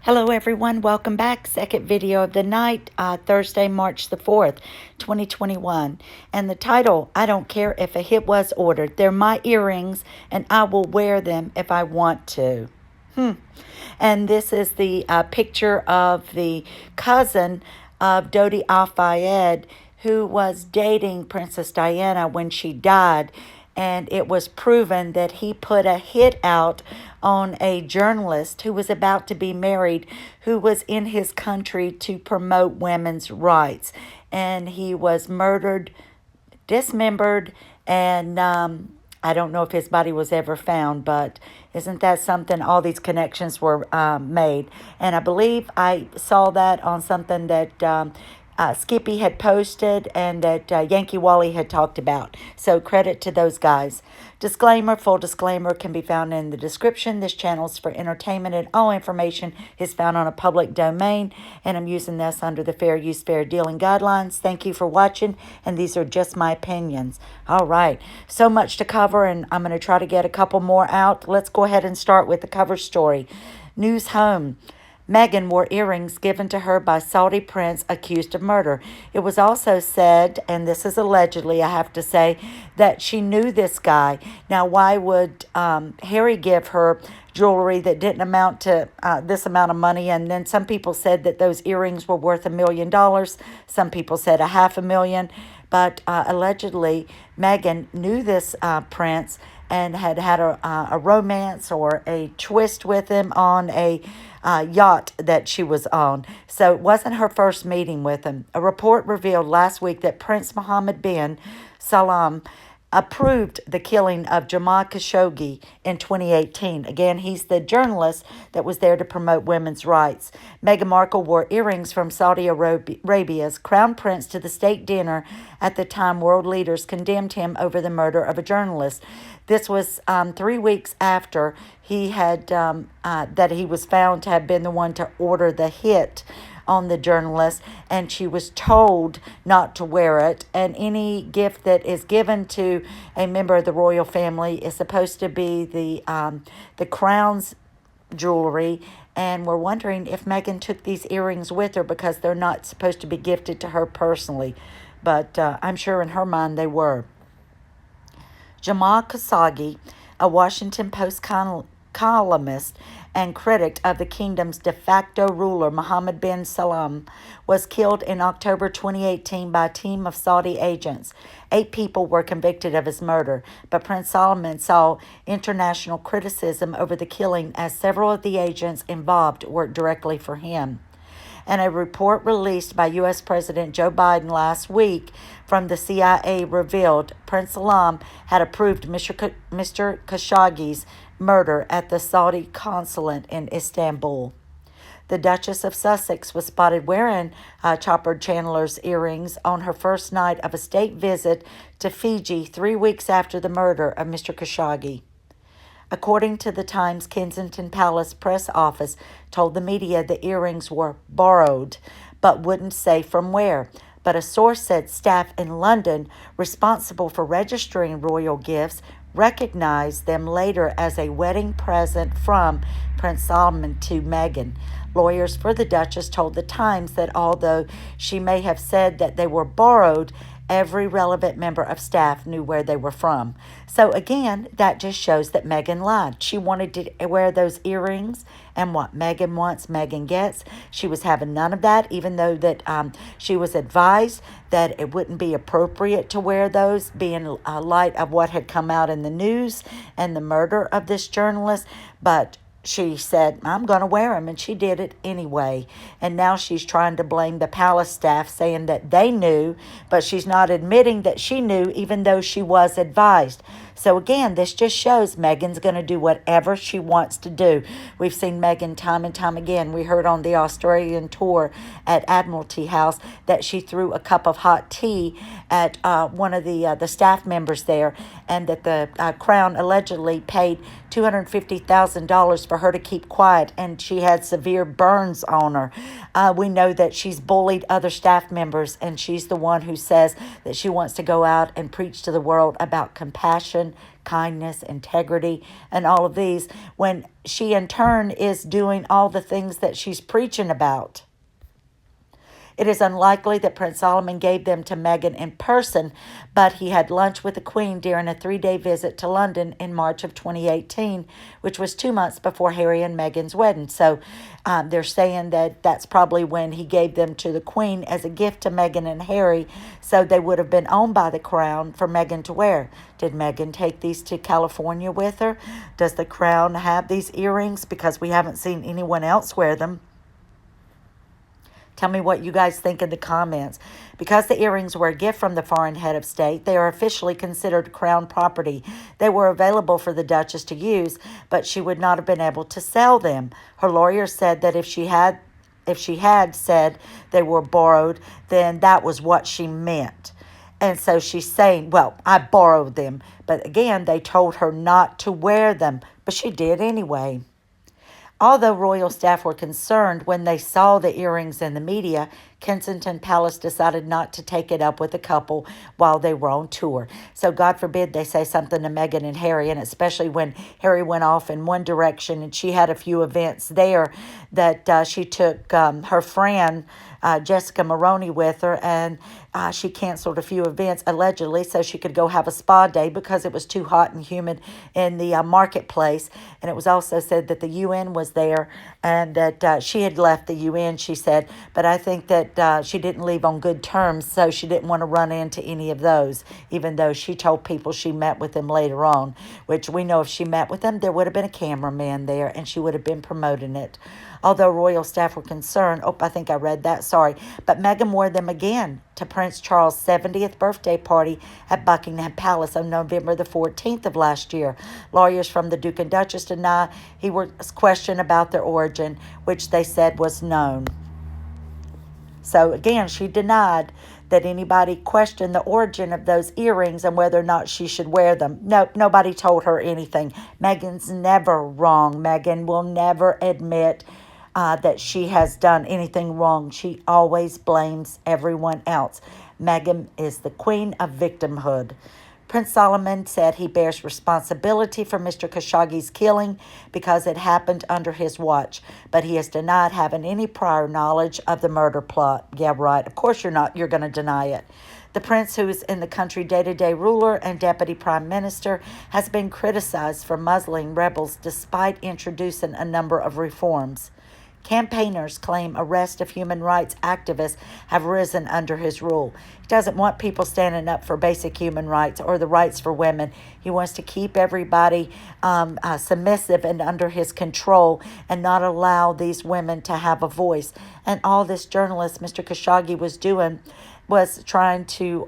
Hello everyone, welcome back. Second video of the night, Thursday, March the 4th, 2021. And the title, I don't care if a hit was ordered. They're my earrings and I will wear them if I want to. And this is the picture of the cousin of Dodi Al-Fayed, who was dating Princess Diana when she died. And it was proven that he put a hit out on a journalist who was about to be married, who was in his country to promote women's rights. And he was murdered, dismembered, and I don't know if his body was ever found, but isn't that something? All these connections were made. And I believe I saw that on something that Skippy had posted and that Yankee Wally had talked about. So credit to those guys. Disclaimer, full disclaimer can be found in the description. This channel is for entertainment and all information is found on a public domain. And I'm using this under the fair use, fair dealing guidelines. Thank you for watching. And these are just my opinions. All right. So much to cover and I'm going to try to get a couple more out. Let's go ahead and start with the cover story. News home. Meghan wore earrings given to her by Saudi prince accused of murder. It was also said, and this is allegedly, I have to say, that she knew this guy. Now, why would Harry give her jewelry that didn't amount to this amount of money? And then some people said that those earrings were worth $1 million. Some people said $500,000. But allegedly, Meghan knew this prince and had had a romance or a twist with him on a yacht that she was on. So it wasn't her first meeting with him. A report revealed last week that Prince Mohammed bin Salman approved the killing of Jamal Khashoggi in 2018. Again, he's the journalist that was there to promote women's rights. Meghan Markle wore earrings from Saudi Arabia's crown prince to the state dinner at the time world leaders condemned him over the murder of a journalist. This was 3 weeks after he had that he was found to have been the one to order the hit on the journalist, and she was told not to wear it. And any gift that is given to a member of the royal family is supposed to be the crown's jewelry. And we're wondering if Meghan took these earrings with her because they're not supposed to be gifted to her personally, but I'm sure in her mind they were. Jamal Khashoggi, a Washington Post columnist and critic of the kingdom's de facto ruler, Mohammed bin Salman, was killed in October 2018 by a team of Saudi agents. 8 people were convicted of his murder, but Prince Salman saw international criticism over the killing as several of the agents involved worked directly for him. And a report released by U.S. President Joe Biden last week from the CIA revealed Prince Salman had approved Mr. Khashoggi's murder at the Saudi consulate in Istanbul. The Duchess of Sussex was spotted wearing Chopper Chandler's earrings on her first night of a state visit to Fiji 3 weeks after the murder of Mr. Khashoggi. According to the Times, Kensington Palace press office told the media the earrings were borrowed, but wouldn't say from where. But a source said staff in London responsible for registering royal gifts recognized them later as a wedding present from Prince Salman to Meghan. Lawyers for the Duchess told the Times that although she may have said that they were borrowed, every relevant member of staff knew where they were from. So again, that just shows that Meghan lied. She wanted to wear those earrings, and what Meghan wants, Meghan gets. She was having none of that, even though that she was advised that it wouldn't be appropriate to wear those, being light of what had come out in the news and the murder of this journalist. But she said, I'm going to wear them, and she did it anyway. And now she's trying to blame the palace staff, saying that they knew, but she's not admitting that she knew, even though she was advised. So again, this just shows Meghan's going to do whatever she wants to do. We've seen Meghan time and time again. We heard on the Australian tour at Admiralty House that she threw a cup of hot tea at one of the staff members there, and that the Crown allegedly paid $250,000 for her to keep quiet, and she had severe burns on her. We know that she's bullied other staff members, and she's the one who says that she wants to go out and preach to the world about compassion compassion, kindness, integrity, and all of these, when she in turn is doing all the things that she's preaching about. It is unlikely that Prince Solomon gave them to Meghan in person, but he had lunch with the Queen during a 3-day visit to London in March of 2018, which was 2 months before Harry and Meghan's wedding. So they're saying that that's probably when he gave them to the Queen as a gift to Meghan and Harry, so they would have been owned by the crown for Meghan to wear. Did Meghan take these to California with her? Does the crown have these earrings? Because we haven't seen anyone else wear them. Tell me what you guys think in the comments. Because the earrings were a gift from the foreign head of state, they are officially considered crown property. They were available for the Duchess to use, but she would not have been able to sell them. Her lawyer said that if she had said they were borrowed, then that was what she meant. And so she's saying, well, I borrowed them. But again, they told her not to wear them, but she did anyway. Although royal staff were concerned when they saw the earrings in the media, Kensington Palace decided not to take it up with the couple while they were on tour. So God forbid they say something to Meghan and Harry, and especially when Harry went off in one direction and she had a few events there that she took her friend Jessica Maroney with her, and she canceled a few events allegedly so she could go have a spa day because it was too hot and humid in the marketplace. And it was also said that the UN was there and that she had left the UN, she said, but I think that she didn't leave on good terms, so she didn't want to run into any of those, even though she told people she met with them later on, which we know if she met with them, there would have been a cameraman there and she would have been promoting it. Although royal staff were concerned, I think I read that, sorry, but Meghan wore them again to Prince Charles' 70th birthday party at Buckingham Palace on November the 14th of last year. Lawyers from the Duke and Duchess deny he was questioned about their origin, which they said was known. So again, she denied that anybody questioned the origin of those earrings and whether or not she should wear them. No, nobody told her anything. Meghan's never wrong. Meghan will never admit that she has done anything wrong. She always blames everyone else. Meghan is the queen of victimhood. Prince Solomon said he bears responsibility for Mr. Khashoggi's killing because it happened under his watch, but he has denied having any prior knowledge of the murder plot. Yeah, right. Of course you're not. You're going to deny it. The prince, who is in the country day-to-day ruler and deputy prime minister, has been criticized for muzzling rebels despite introducing a number of reforms. Campaigners claim arrest of human rights activists have risen under his rule. He doesn't want people standing up for basic human rights or the rights for women. He wants to keep everybody submissive and under his control and not allow these women to have a voice. And all this journalist, Mr. Khashoggi, was doing was trying to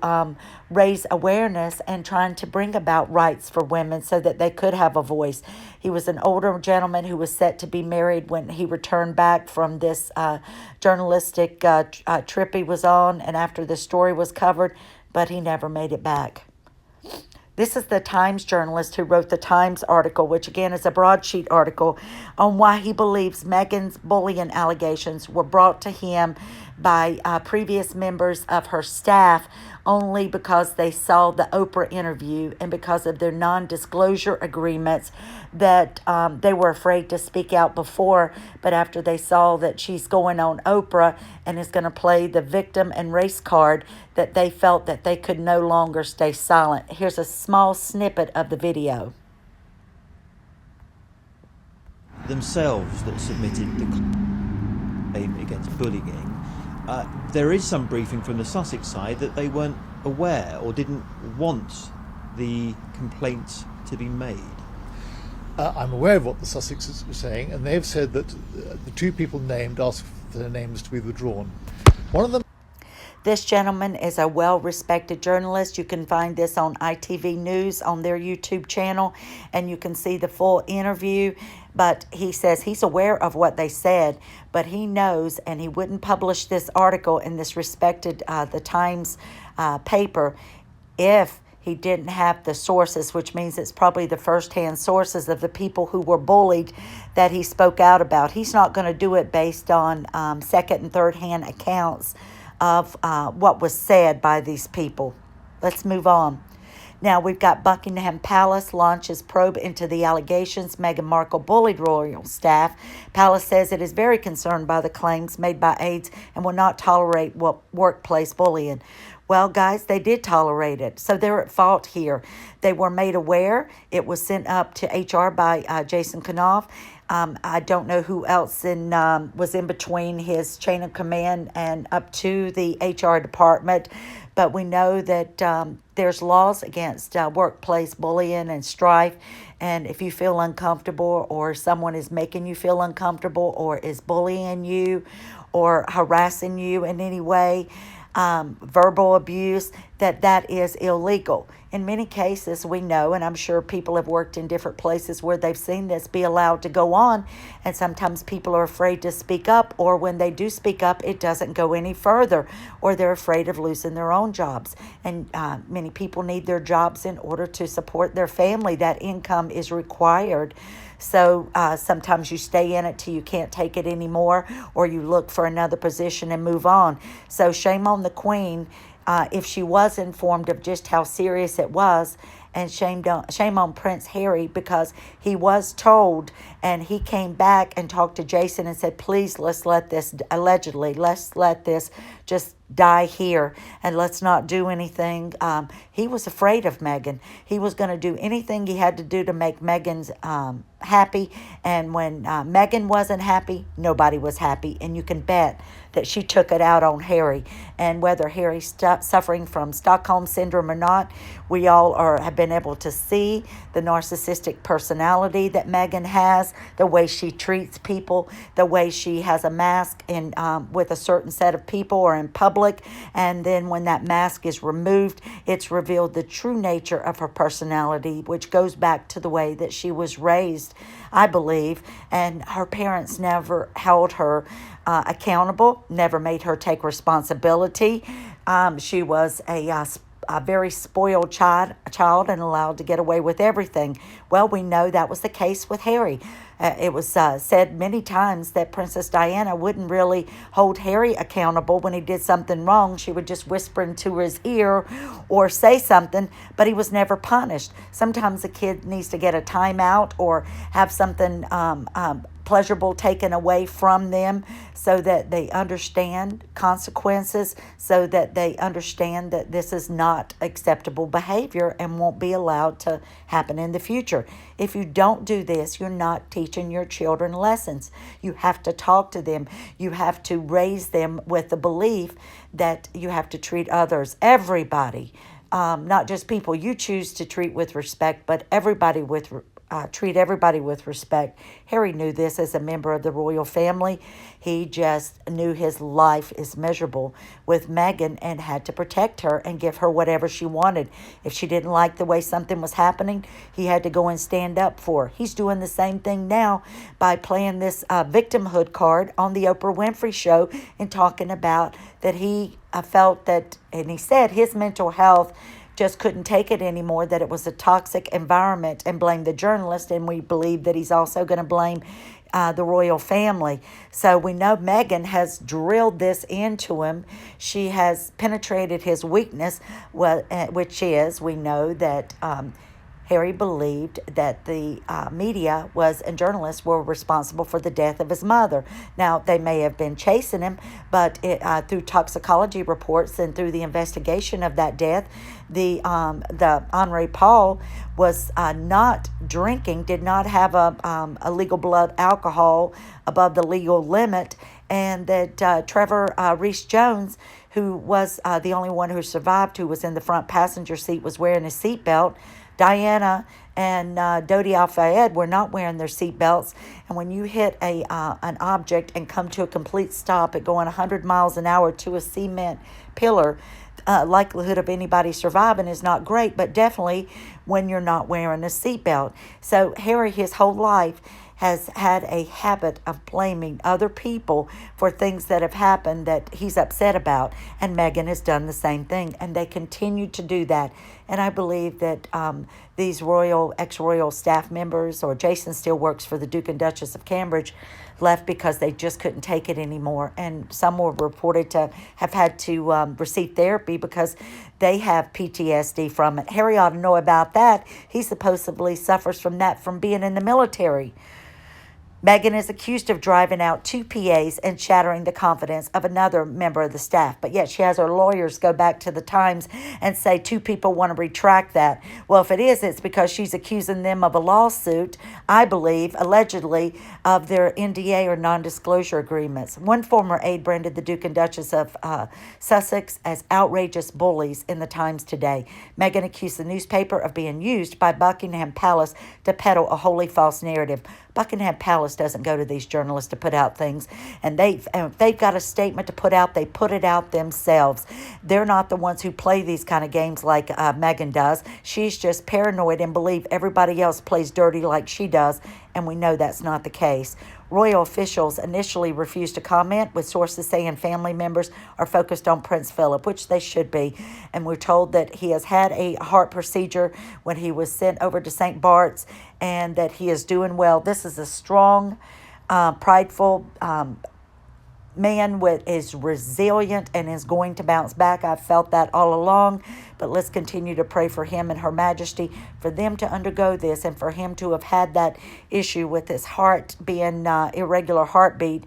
raise awareness and trying to bring about rights for women so that they could have a voice. He was an older gentleman who was set to be married when he returned back from this journalistic trip he was on and after the story was covered, but he never made it back. This is the Times journalist who wrote the Times article, which again is a broadsheet article, on why he believes Meghan's bullying allegations were brought to him by previous members of her staff only because they saw the Oprah interview and because of their non-disclosure agreements that they were afraid to speak out before. But after they saw that she's going on Oprah and is going to play the victim and race card, that they felt that they could no longer stay silent. Here's a small snippet of the video. Themselves that submitted the claim against bullying. There is some briefing from the Sussex side that they weren't aware or didn't want the complaint to be made. I'm aware of what the Sussexes were saying, and they've said that the two people named asked for their names to be withdrawn. One of them. This gentleman is a well-respected journalist. You can find this on ITV News on their YouTube channel, and you can see the full interview. But he says he's aware of what they said, but he knows, and he wouldn't publish this article in this respected the Times paper if he didn't have the sources, which means it's probably the first-hand sources of the people who were bullied that he spoke out about. He's not going to do it based on second and third-hand accounts of what was said by these people. Let's move on. Now we've got Buckingham Palace launches probe into the allegations Meghan Markle bullied royal staff. Palace says it is very concerned by the claims made by aides and will not tolerate workplace bullying. Well, guys, they did tolerate it, so they're at fault here. They were made aware. It was sent up to HR by Jason Knopf. I don't know who else was in between his chain of command and up to the HR department, but we know that there's laws against workplace bullying and strife. And if you feel uncomfortable, or someone is making you feel uncomfortable, or is bullying you or harassing you in any way, verbal abuse, that is illegal. In many cases, we know, and I'm sure people have worked in different places where they've seen this be allowed to go on, and sometimes people are afraid to speak up, or when they do speak up, it doesn't go any further, or they're afraid of losing their own jobs. And many people need their jobs in order to support their family. That income is required. So sometimes you stay in it till you can't take it anymore, or you look for another position and move on. So shame on the Queen if she was informed of just how serious it was, and shame on Prince Harry, because he was told, and he came back and talked to Jason and said, please, let's let this just die here, and let's not do anything. He was afraid of Meghan. He was going to do anything he had to do to make Meghan's happy, and when Meghan wasn't happy, nobody was happy, and you can bet that she took it out on Harry. And whether Harry's suffering from Stockholm Syndrome or not, we all have been able to see the narcissistic personality that Meghan has, the way she treats people, the way she has a mask with a certain set of people or in public, and then when that mask is removed, it's revealed the true nature of her personality, which goes back to the way that she was raised, I believe, and her parents never held her accountable, never made her take responsibility. She was a very spoiled child and allowed to get away with everything. Well, we know that was the case with Harry. It was said many times that Princess Diana wouldn't really hold Harry accountable when he did something wrong. She would just whisper into his ear or say something, but he was never punished. Sometimes a kid needs to get a timeout or have something pleasurable taken away from them so that they understand consequences, so that they understand that this is not acceptable behavior and won't be allowed to happen in the future. If you don't do this, you're not teaching your children lessons. You have to talk to them. You have to raise them with the belief that you have to treat others, everybody, not just people you choose to treat with respect, but everybody treat everybody with respect. Harry knew this as a member of the royal family. He just knew his life is miserable with Meghan and had to protect her and give her whatever she wanted. If she didn't like the way something was happening, he had to go and stand up for her. He's doing the same thing now by playing this victimhood card on the Oprah Winfrey Show and talking about that he felt that, and he said his mental health just couldn't take it anymore, that it was a toxic environment, and blamed the journalist, and we believe that he's also going to blame the royal family. So we know Meghan has drilled this into him. She has penetrated his weakness, which is, we know that Harry believed that the media and journalists were responsible for the death of his mother. Now, they may have been chasing him, but through toxicology reports and through the investigation of that death, the Henri Paul was not drinking, did not have a legal blood alcohol above the legal limit, and that Trevor Rees-Jones, who was the only one who survived, who was in the front passenger seat, was wearing a seatbelt. Diana and Dodi Al-Fayed were not wearing their seatbelts. And when you hit an object and come to a complete stop at going 100 miles an hour to a cement pillar, likelihood of anybody surviving is not great, but definitely when you're not wearing a seatbelt. So Harry, his whole life, has had a habit of blaming other people for things that have happened that he's upset about. And Meghan has done the same thing, and they continue to do that. And I believe that these ex-royal staff members, or Jason still works for the Duke and Duchess of Cambridge, left because they just couldn't take it anymore. And some were reported to have had to receive therapy because they have PTSD from it. Harry ought to know about that. He supposedly suffers from that from being in the military. Meghan is accused of driving out 2 PAs and shattering the confidence of another member of the staff. But yet she has her lawyers go back to the Times and say 2 people want to retract that. Well, if it is, it's because she's accusing them of a lawsuit, I believe, allegedly, of their NDA or non-disclosure agreements. One former aide branded the Duke and Duchess of Sussex as outrageous bullies in the Times today. Meghan accused the newspaper of being used by Buckingham Palace to peddle a wholly false narrative. Buckingham Palace doesn't go to these journalists to put out things, and if they've got a statement to put out, they put it out themselves. They're not the ones who play these kind of games like Meghan does. She's just paranoid and believe everybody else plays dirty like she does, and we know that's not the case. Royal officials initially refused to comment, with sources saying family members are focused on Prince Philip, which they should be. And we're told that he has had a heart procedure when he was sent over to St. Bart's, and that he is doing well. This is a strong, prideful man is resilient and is going to bounce back. I've felt that all along, but let's continue to pray for him and Her Majesty, for them to undergo this, and for him to have had that issue with his heart being irregular heartbeat,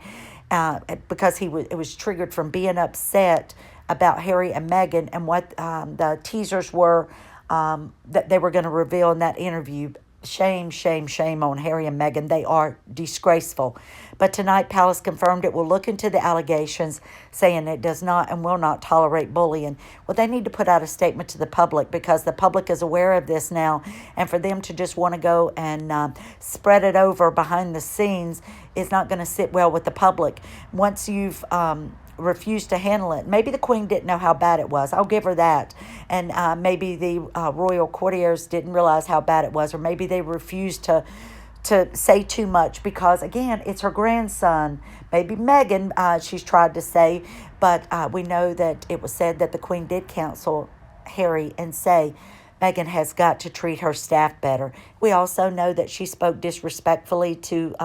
because it was triggered from being upset about Harry and Meghan and what the teasers were that they were going to reveal in that interview. Shame, shame, shame on Harry and Meghan. They are disgraceful. But tonight, Palace confirmed it will look into the allegations, saying it does not and will not tolerate bullying. Well, they need to put out a statement to the public, because the public is aware of this now. And for them to just want to go and spread it over behind the scenes is not going to sit well with the public. Once you've refused to handle it. Maybe the Queen didn't know how bad it was. I'll give her that. And maybe the royal courtiers didn't realize how bad it was, or maybe they refused to say too much because, again, it's her grandson. Maybe Meghan, she's tried to say, but we know that it was said that the Queen did counsel Harry and say, Meghan has got to treat her staff better. We also know that she spoke disrespectfully to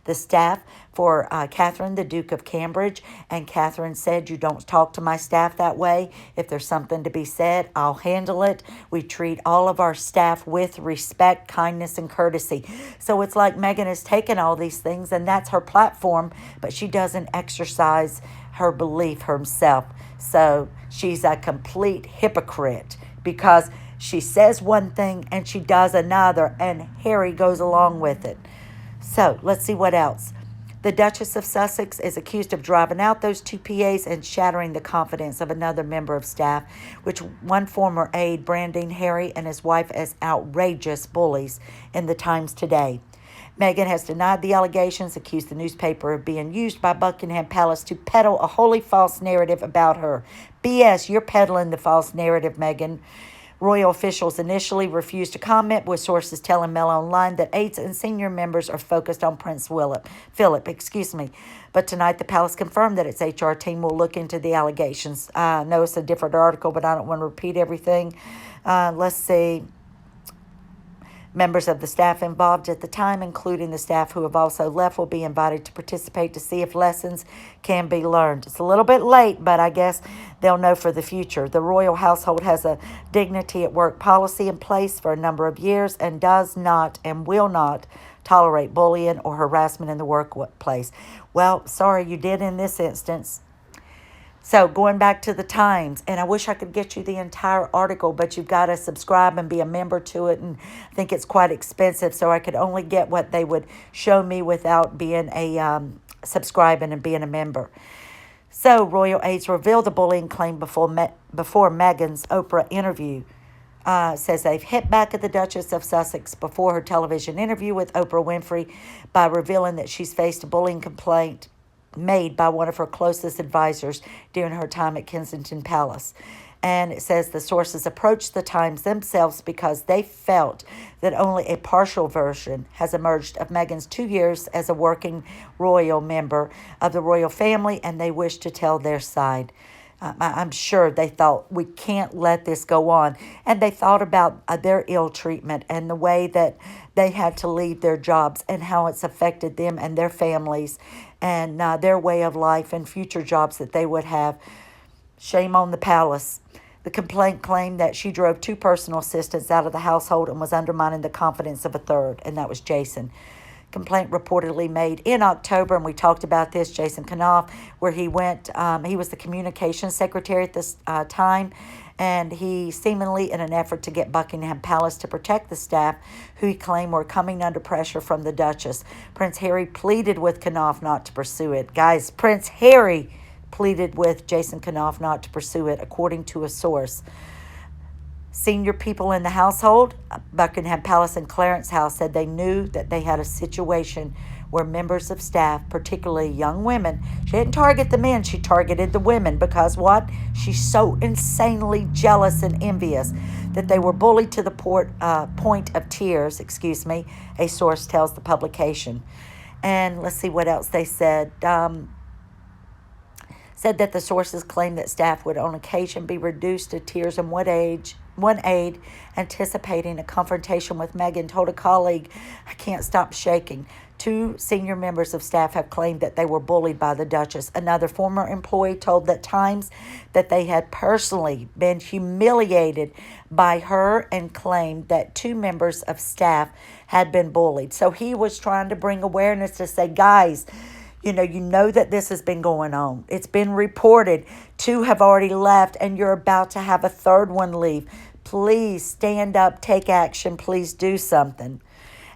the staff for Catherine, the Duke of Cambridge, and Catherine said, you don't talk to my staff that way. If there's something to be said, I'll handle it. We treat all of our staff with respect, kindness, and courtesy. So it's like Meghan has taken all these things, and that's her platform, but she doesn't exercise her belief herself. So she's a complete hypocrite, because she says one thing and she does another, and Harry goes along with it. So let's see what else. The Duchess of Sussex is accused of driving out those 2 PAs and shattering the confidence of another member of staff, which one former aide branding Harry and his wife as outrageous bullies in the Times today. Meghan has denied the allegations, accused the newspaper of being used by Buckingham Palace to peddle a wholly false narrative about her. BS, you're peddling the false narrative, Meghan. Royal officials initially refused to comment, with sources telling Mail Online that aides and senior members are focused on Prince Philip. But tonight, the palace confirmed that its HR team will look into the allegations. I know it's a different article, but I don't want to repeat everything. Let's see. Members of the staff involved at the time, including the staff who have also left, will be invited to participate to see if lessons can be learned. It's a little bit late, but I guess they'll know for the future. The royal household has a dignity at work policy in place for a number of years and does not and will not tolerate bullying or harassment in the workplace. Well, sorry you did in this instance. So going back to the Times, and I wish I could get you the entire article, but you've got to subscribe and be a member to it, and I think it's quite expensive, so I could only get what they would show me without being a subscribing and being a member. So royal aides revealed the bullying claim before Meghan's Oprah interview. Says they've hit back at the Duchess of Sussex before her television interview with Oprah Winfrey by revealing that she's faced a bullying complaint made by one of her closest advisors during her time at Kensington Palace. And it says the sources approached the Times themselves because they felt that only a partial version has emerged of Meghan's 2 years as a working royal member of the royal family, and they wish to tell their side. I'm sure they thought, we can't let this go on. And they thought about their ill treatment and the way that they had to leave their jobs and how it's affected them and their families and their way of life and future jobs that they would have. Shame on the palace. The complaint claimed that she drove two personal assistants out of the household and was undermining the confidence of a third, and that was Jason. Complaint reportedly made in October, and we talked about this, Jason Knopf, where he went, he was the communications secretary at this time, and he seemingly, in an effort to get Buckingham Palace to protect the staff, who he claimed were coming under pressure from the Duchess. Prince Harry pleaded with Knopf not to pursue it. Guys, Prince Harry pleaded with Jason Knopf not to pursue it, according to a source. Senior people in the household, Buckingham Palace and Clarence House, said they knew that they had a situation where members of staff, particularly young women, she didn't target the men, she targeted the women because what? She's so insanely jealous and envious that they were bullied to the point of tears, a source tells the publication. And let's see what else they said. Said that the sources claimed that staff would on occasion be reduced to tears, and one aide, anticipating a confrontation with Meghan, told a colleague, "I can't stop shaking." Two senior members of staff have claimed that they were bullied by the Duchess. Another former employee told that times that they had personally been humiliated by her and claimed that two members of staff had been bullied. So he was trying to bring awareness to say, guys, you know that this has been going on. It's been reported. Two have already left, and you're about to have a third one leave. Please stand up, take action, please do something.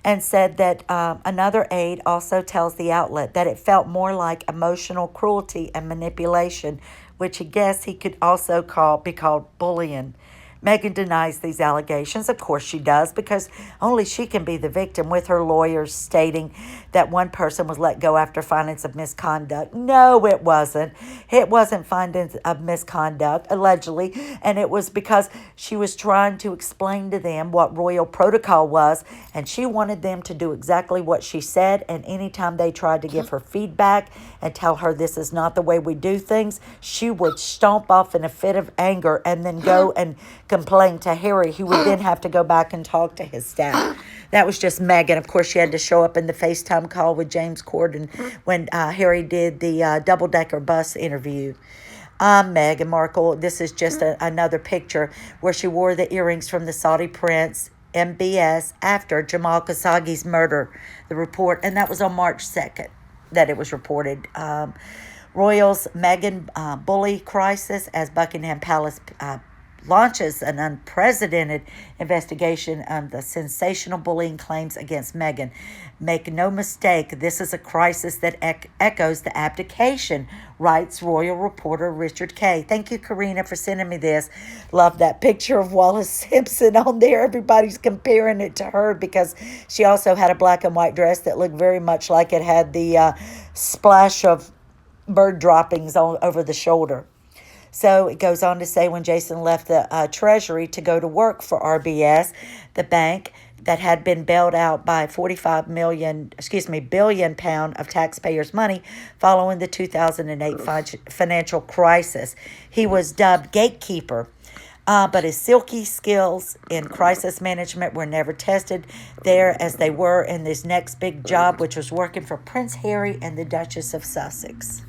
And said that another aide also tells the outlet that it felt more like emotional cruelty and manipulation, which I guess he could also be called bullying. Meghan denies these allegations. Of course she does, because only she can be the victim, with her lawyers stating that one person was let go after findings of misconduct. No, it wasn't. It wasn't findings of misconduct, allegedly, and it was because she was trying to explain to them what royal protocol was, and she wanted them to do exactly what she said, and anytime they tried to give her feedback and tell her this is not the way we do things, she would stomp off in a fit of anger and then go and complain to Harry, who would then have to go back and talk to his staff. That was just Meghan. Of course, she had to show up in the FaceTime call with James Corden when Harry did the double-decker bus interview. Meghan Markle, this is just another picture where she wore the earrings from the Saudi prince, MBS, after Jamal Khashoggi's murder, the report, and that was on March 2nd that it was reported. Royals, Meghan bully crisis as Buckingham Palace launches an unprecedented investigation of the sensational bullying claims against Meghan. Make no mistake, this is a crisis that echoes the abdication, writes royal reporter Richard Kay. Thank you, Karina, for sending me this. Love that picture of Wallace Simpson on there. Everybody's comparing it to her because she also had a black and white dress that looked very much like it had the splash of bird droppings over the shoulder. So it goes on to say, when Jason left the Treasury to go to work for RBS, the bank that had been bailed out by billion pound of taxpayers' money following the 2008 financial crisis, he was dubbed gatekeeper. But his silky skills in crisis management were never tested there as they were in this next big job, which was working for Prince Harry and the Duchess of Sussex.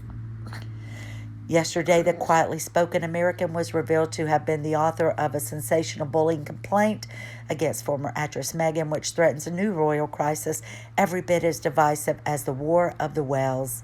Yesterday, the quietly spoken American was revealed to have been the author of a sensational bullying complaint against former actress Meghan, which threatens a new royal crisis every bit as divisive as the War of the Wales.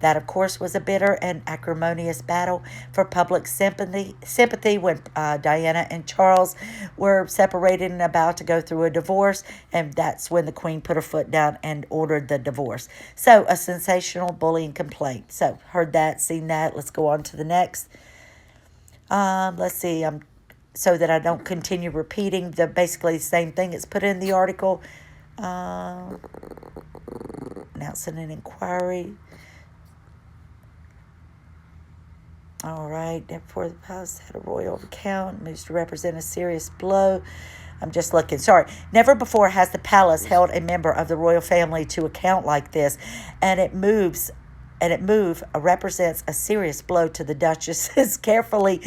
That, of course, was a bitter and acrimonious battle for public sympathy when Diana and Charles were separated and about to go through a divorce, and that's when the Queen put her foot down and ordered the divorce. So, a sensational bullying complaint. So, heard that, seen that. Let's go on to the next. Let's see. So that I don't continue repeating basically the same thing it's put in the article. Announcing an inquiry. All right, therefore the palace had a royal account, moves to represent a serious blow. I'm just looking. Sorry. Never before has the palace held a member of the royal family to account like this, and it moves and it move represents a serious blow to the Duchess's carefully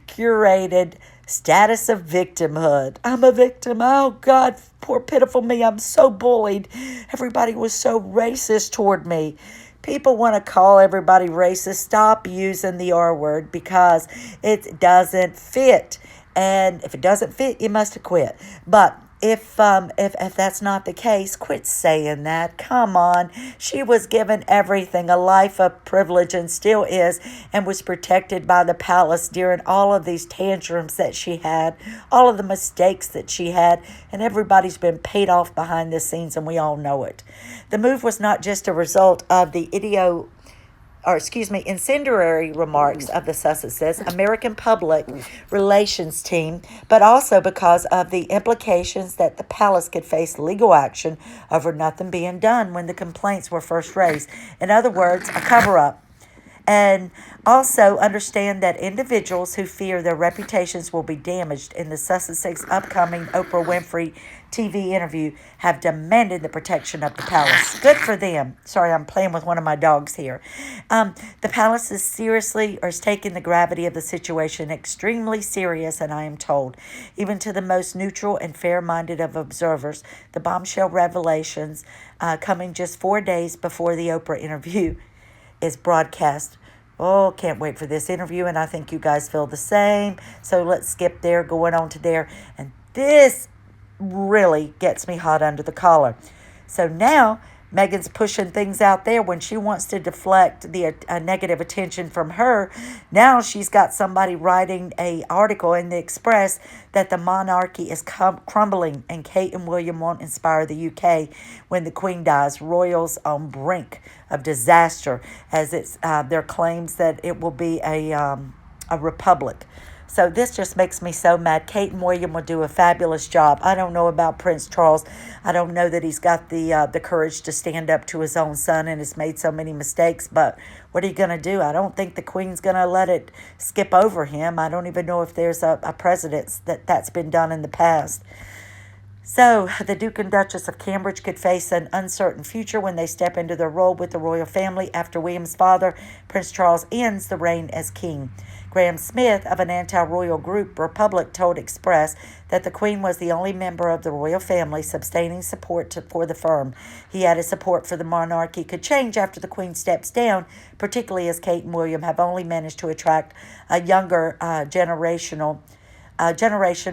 curated status of victimhood. I'm a victim. Oh, God, poor pitiful me. I'm so bullied. Everybody was so racist toward me. People want to call everybody racist. Stop using the R word because it doesn't fit. And if it doesn't fit, you must have quit. But if that's not the case, quit saying that. Come on. She was given everything, a life of privilege, and still is, and was protected by the palace during all of these tantrums that she had, all of the mistakes that she had, and everybody's been paid off behind the scenes, and we all know it. The move was not just a result of the incendiary remarks of the Sussexes, American public relations team, but also because of the implications that the palace could face legal action over nothing being done when the complaints were first raised. In other words, a cover-up. And also understand that individuals who fear their reputations will be damaged in the Sussexes' upcoming Oprah Winfrey TV interview have demanded the protection of the palace. Good for them. Sorry, I'm playing with one of my dogs here. The palace is taking the gravity of the situation extremely serious, and I am told, even to the most neutral and fair-minded of observers, the bombshell revelations coming just 4 days before the Oprah interview is broadcast. Oh, can't wait for this interview, and I think you guys feel the same. So let's skip there, going on to there. And this really gets me hot under the collar. So now Meghan's pushing things out there when she wants to deflect the negative attention from her. Now she's got somebody writing an article in the Express that the monarchy is crumbling, and Kate and William won't inspire the UK when the Queen dies. Royals on brink of disaster, as it's their claims that it will be a republic. So this just makes me so mad. Kate and William will do a fabulous job. I don't know about Prince Charles. I don't know that he's got the courage to stand up to his own son and has made so many mistakes. But what are you going to do? I don't think the Queen's going to let it skip over him. I don't even know if there's a precedent that's been done in the past. So, the Duke and Duchess of Cambridge could face an uncertain future when they step into their role with the royal family after William's father, Prince Charles, ends the reign as king. Graham Smith of an anti-royal group, Republic, told Express that the Queen was the only member of the royal family sustaining support for the firm. He added support for the monarchy could change after the Queen steps down, particularly as Kate and William have only managed to attract a younger generation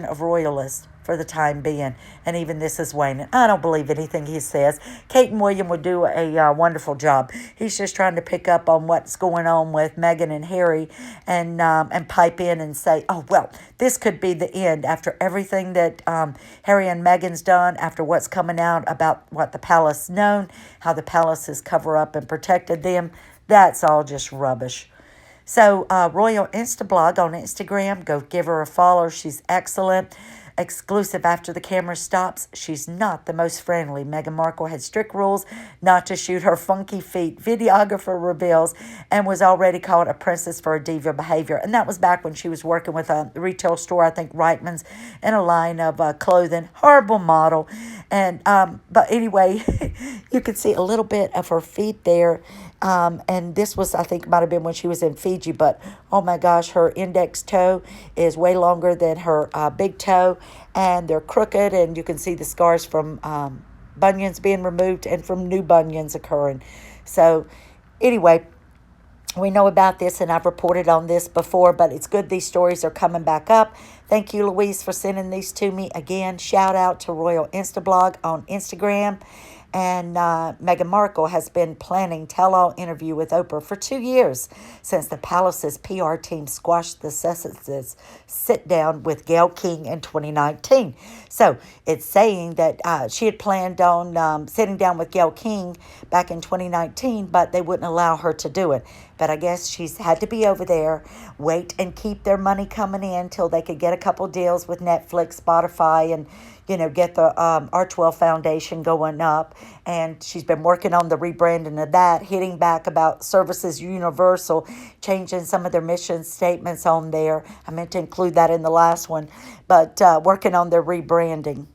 of royalists for the time being, and even this is waning. I don't believe anything he says. Kate and William would do a wonderful job. He's just trying to pick up on what's going on with Meghan and Harry, and pipe in and say, oh, well, this could be the end after everything that Harry and Meghan's done, after what's coming out about what the palace known, how the palace has covered up and protected them. That's all just rubbish. So, Royal Instablog on Instagram, go give her a follow. She's excellent. Exclusive after the camera stops, she's not the most friendly. Meghan Markle had strict rules not to shoot her funky feet, videographer reveals, and was already called a princess for her diva behavior. And that was back when she was working with a retail store, I think Reitman's, in a line of clothing. Horrible model. And but anyway, you can see a little bit of her feet there. And this was, I think, might have been when she was in Fiji, but oh my gosh, her index toe is way longer than her big toe, and they're crooked, and you can see the scars from bunions being removed and from new bunions occurring. So anyway, we know about this, and I've reported on this before, but it's good these stories are coming back up. Thank you, Louise, for sending these to me. Again, shout out to Royal Instablog on Instagram. And Meghan Markle has been planning tell-all interview with Oprah for 2 years since the palace's PR team squashed the Sussexes' sit-down with Gayle King in 2019. So it's saying that she had planned on sitting down with Gayle King back in 2019, but they wouldn't allow her to do it. But I guess she's had to be over there, wait and keep their money coming in till they could get a couple deals with Netflix, Spotify, and get the Archwell Foundation going up. And she's been working on the rebranding of that, hitting back about Services Universal, changing some of their mission statements on there. I meant to include that in the last one, but working on their rebranding.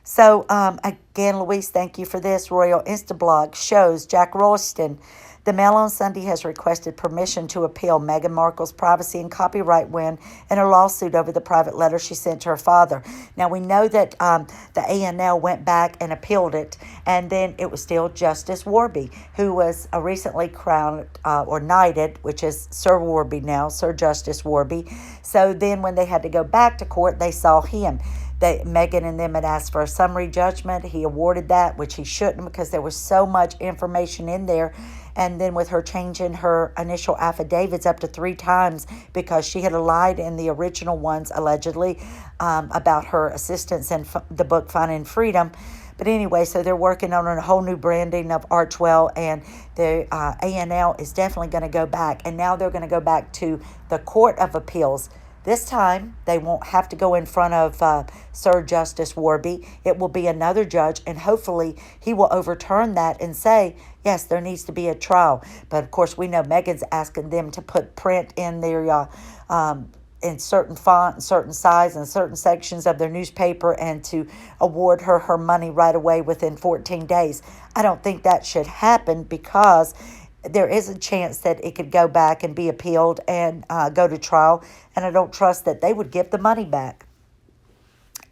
So, again, Louise, thank you for this. Royal Instablog shows Jack Royston The Mail on Sunday has requested permission to appeal Meghan Markle's privacy and copyright win in a lawsuit over the private letter she sent to her father. Now, we know that the ANL went back and appealed it, and then it was still Justice Warby, who was recently crowned or knighted, which is Sir Warby now, Sir Justice Warby. So then when they had to go back to court, they saw him. Meghan and them had asked for a summary judgment. He awarded that, which he shouldn't, because there was so much information in there. And then with her changing her initial affidavits up to 3 times because she had lied in the original ones, allegedly, about her assistance in the book Finding Freedom. But anyway, so they're working on a whole new branding of Archwell, and the ANL is definitely going to go back. And now they're going to go back to the Court of Appeals. This time, they won't have to go in front of Sir Justice Warby. It will be another judge, and hopefully he will overturn that and say, yes, there needs to be a trial. But, of course, we know Meghan's asking them to put print in their in certain font and certain size and certain sections of their newspaper, and to award her money right away within 14 days. I don't think that should happen, because there is a chance that it could go back and be appealed and go to trial, and I don't trust that they would give the money back.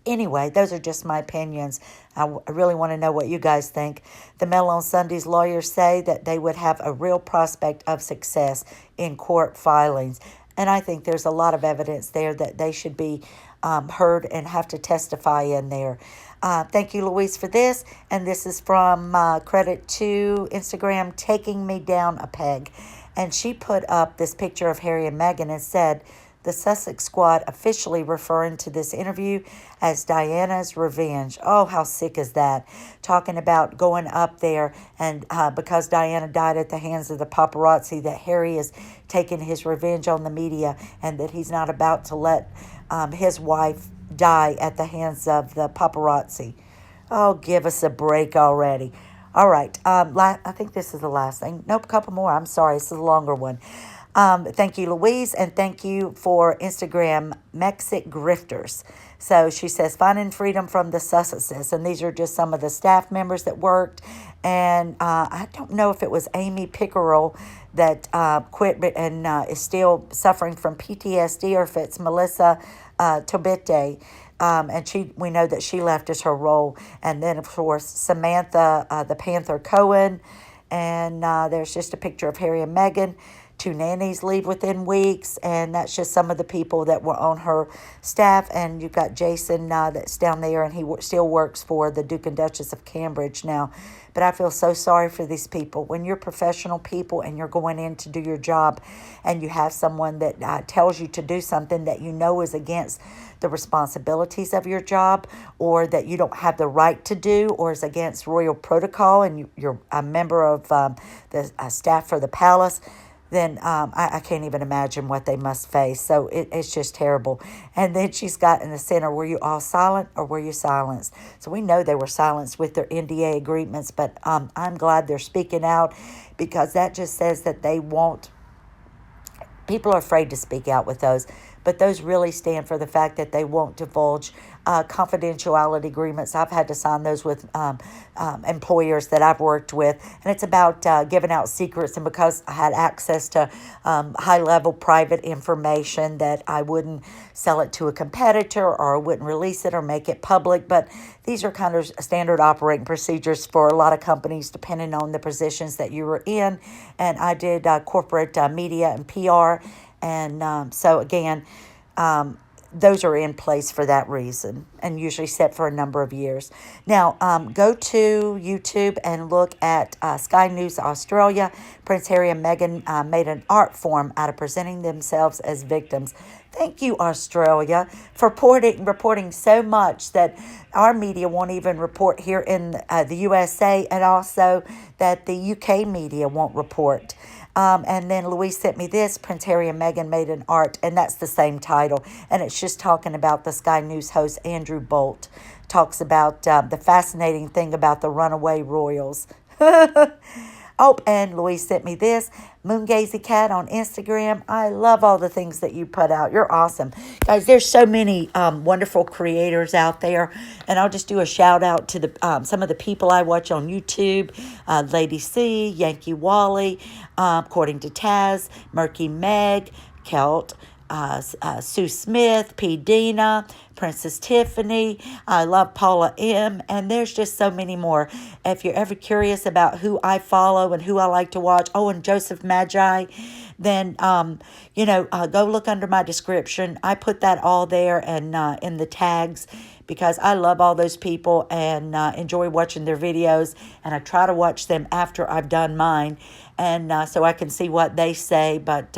Anyway, those are just my opinions. I really want to know what you guys think. The Mail on Sunday's lawyers say that they would have a real prospect of success in court filings, and I think there's a lot of evidence there that they should be heard and have to testify in there. Thank you, Louise, for this. And this is from credit to Instagram, Taking Me Down a Peg. And she put up this picture of Harry and Meghan and said, the Sussex Squad officially referring to this interview as Diana's revenge. Oh, how sick is that? Talking about going up there and because Diana died at the hands of the paparazzi, that Harry is taking his revenge on the media, and that he's not about to let his wife die at the hands of the paparazzi. Oh, give us a break already. All right. I think this is the last thing. Nope, a couple more. I'm sorry. This is a longer one. Thank you, Louise, and thank you for Instagram, Mexic Grifters. So she says, finding freedom from the Sussexes. And these are just some of the staff members that worked. And I don't know if it was Amy Pickerel that quit and is still suffering from PTSD, or if it's Melissa Tobete. And we know that she left as her role. And then, of course, Samantha, the Panther Cohen. And there's just a picture of Harry and Meghan. 2 nannies leave within weeks, and that's just some of the people that were on her staff. And you've got Jason that's down there, and he still works for the Duke and Duchess of Cambridge now. But I feel so sorry for these people. When you're professional people and you're going in to do your job, and you have someone that tells you to do something that you know is against the responsibilities of your job, or that you don't have the right to do, or is against royal protocol, and you're a member of the staff for the palace, then I can't even imagine what they must face. So it's just terrible. And then she's got in the center, were you all silent or were you silenced? So we know they were silenced with their NDA agreements, but I'm glad they're speaking out, because that just says that they won't. People are afraid to speak out with those, but those really stand for the fact that they won't divulge confidentiality agreements. I've had to sign those with employers that I've worked with, and it's about giving out secrets. And because I had access to high-level private information, that I wouldn't sell it to a competitor, or I wouldn't release it or make it public. But these are kind of standard operating procedures for a lot of companies, depending on the positions that you were in. And I did corporate media and PR. And so, again, those are in place for that reason, and usually set for a number of years. Now, go to YouTube and look at Sky News Australia. Prince Harry and Meghan made an art form out of presenting themselves as victims. Thank you, Australia, for reporting so much that our media won't even report here in the USA, and also that the UK media won't report. And then Louise sent me this, Prince Harry and Meghan made an art, and that's the same title. And it's just talking about the Sky News host, Andrew Bolt, talks about the fascinating thing about the runaway royals. Oh, and Louise sent me this. Moongazy Cat on Instagram. I love all the things that you put out. You're awesome. Guys, there's so many wonderful creators out there. And I'll just do a shout out to the some of the people I watch on YouTube. Lady C, Yankee Wally, according to Taz, Murky Meg, Kelt, Sue Smith, PDina, Princess Tiffany. I love Paula M. And there's just so many more. If you're ever curious about who I follow and who I like to watch, oh, and Joseph Magi, then, go look under my description. I put that all there and in the tags because I love all those people and enjoy watching their videos. And I try to watch them after I've done mine and so I can see what they say. But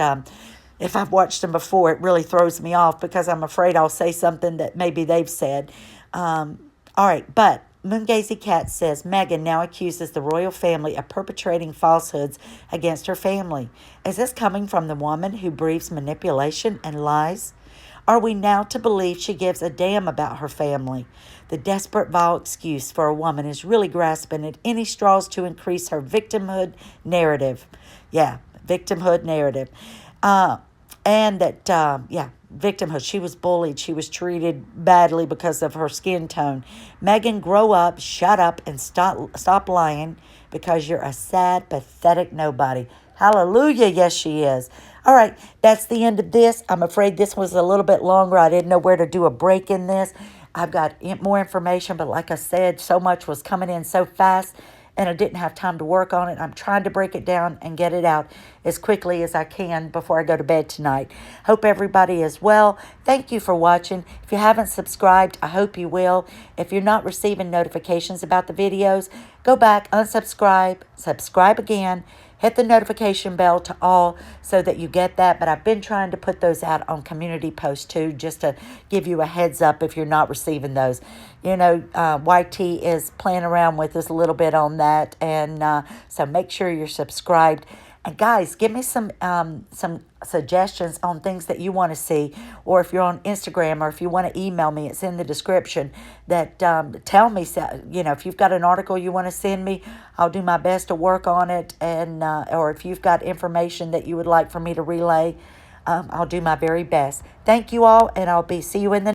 if I've watched them before, it really throws me off because I'm afraid I'll say something that maybe they've said. All right, but Moongazy Cat says, Meghan now accuses the royal family of perpetrating falsehoods against her family. Is this coming from the woman who breathes manipulation and lies? Are we now to believe she gives a damn about her family? The desperate, vile excuse for a woman is really grasping at any straws to increase her victimhood narrative. Yeah, victimhood narrative. And that, victimhood. She was bullied. She was treated badly because of her skin tone. Meghan, grow up, shut up, and stop lying because you're a sad, pathetic nobody. Hallelujah. Yes, she is. All right, that's the end of this. I'm afraid this was a little bit longer. I didn't know where to do a break in this. I've got more information, but like I said, so much was coming in so fast and I didn't have time to work on it. I'm trying to break it down and get it out as quickly as I can before I go to bed tonight. Hope everybody is well. Thank you for watching. If you haven't subscribed, I hope you will. If you're not receiving notifications about the videos, go back, unsubscribe, subscribe again. Hit the notification bell to all so that you get that. But I've been trying to put those out on community posts too, just to give you a heads up if you're not receiving those. YT is playing around with us a little bit on that. And so make sure you're subscribed. And guys, give me some suggestions on things that you want to see. Or if you're on Instagram or if you want to email me, it's in the description. That tell me, if you've got an article you want to send me, I'll do my best to work on it. And or if you've got information that you would like for me to relay, I'll do my very best. Thank you all, and see you in the